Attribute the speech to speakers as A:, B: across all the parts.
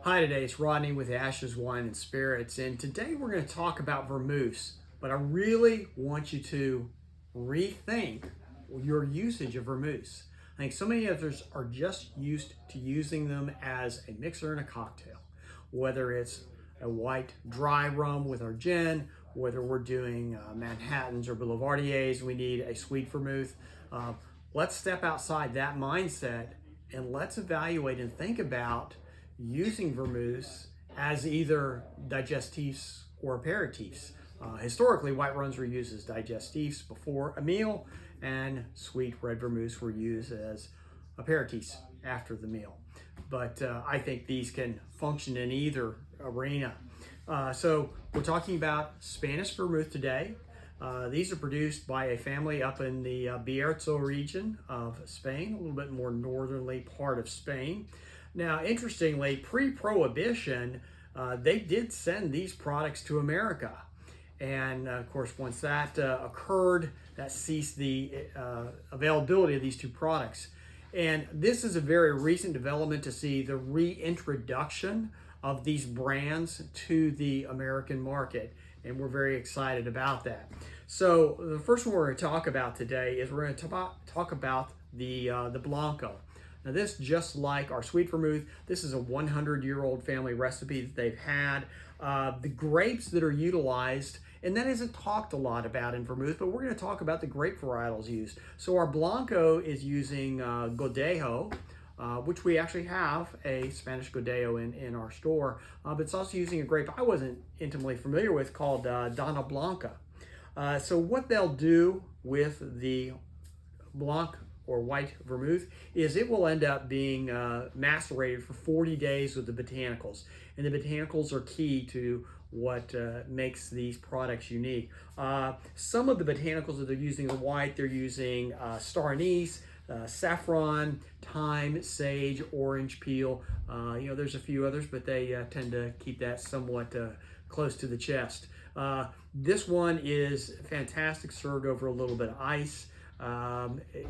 A: Hi, today it's Rodney with Ashe's Wine and Spirits, and today we're going to talk about vermouths. But I really want you to rethink your usage of vermouths. I think so many others are just used to using them as a mixer in a cocktail, whether it's a white dry rum with our gin, whether we're doing Manhattans or Boulevardiers, we need a sweet vermouth. Uh, let's step outside that mindset and let's evaluate and think about using vermouths as either digestifs or aperitifs. Historically, white rums were used as digestifs before a meal, and sweet red vermouths were used as aperitifs after the meal. But I think these can function in either arena. So we're talking about Spanish vermouth today. These are produced by a family up in the Bierzo region of Spain, a little bit more northerly part of Spain. Now, interestingly, pre-Prohibition, they did send these products to America. And of course, once that occurred, that ceased the availability of these two products. And this is a very recent development to see the reintroduction of these brands to the American market. And we're very excited about that. So the first one we're going to talk about today is we're going to talk about the Blanco. Now this, just like our sweet vermouth, this is a 100-year-old family recipe that they've had. The grapes that are utilized, and that isn't talked a lot about in vermouth, but we're going to talk about the grape varietals used. So our Blanco is using Godejo, which we actually have a Spanish Godejo in our store, but it's also using a grape I wasn't intimately familiar with called Donna Blanca. So what they'll do with the Blanc or white vermouth is it will end up being macerated for 40 days with the botanicals. And the botanicals are key to what makes these products unique. Some of the botanicals that they're using in white, they're using star anise, saffron, thyme, sage, orange peel. There's a few others, but they tend to keep that somewhat close to the chest. This one is fantastic, served over a little bit of ice.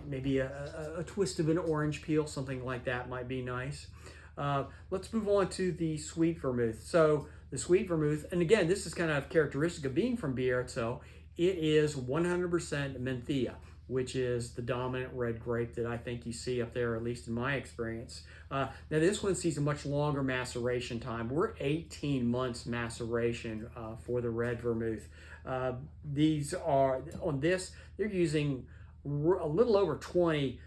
A: Maybe a twist of an orange peel, something like that might be nice. Let's move on to the sweet vermouth. So the sweet vermouth, and again, this is kind of characteristic of being from Bierzo. It is 100% Mencia, which is the dominant red grape that I think you see up there, at least in my experience. Now this one sees a much longer maceration time. We're 18 months maceration for the red vermouth. These are, on this, they're using a little over 20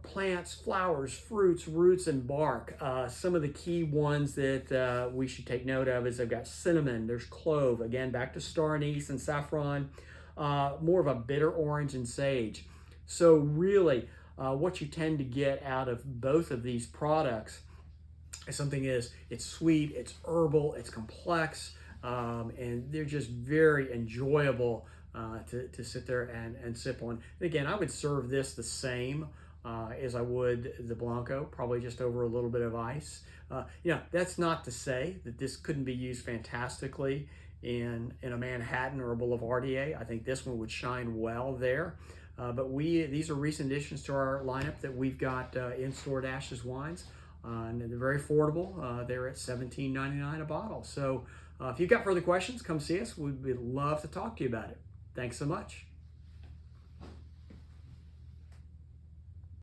A: plants, flowers, fruits, roots, and bark. Some of the key ones that we should take note of is they've got cinnamon, there's clove, again back to star anise and saffron, more of a bitter orange and sage. So really what you tend to get out of both of these products is it's sweet, it's herbal, it's complex, and they're just very enjoyable to sit there and sip on. And again, I would serve this the same as I would the Blanco, probably just over a little bit of ice. That's not to say that this couldn't be used fantastically in a Manhattan or a Boulevardier. I think this one would shine well there. But these are recent additions to our lineup that we've got in store at Ashe's Wines. And they're very affordable. They're at $17.99 a bottle. So if you've got further questions, come see us. We'd love to talk to you about it. Thanks so much.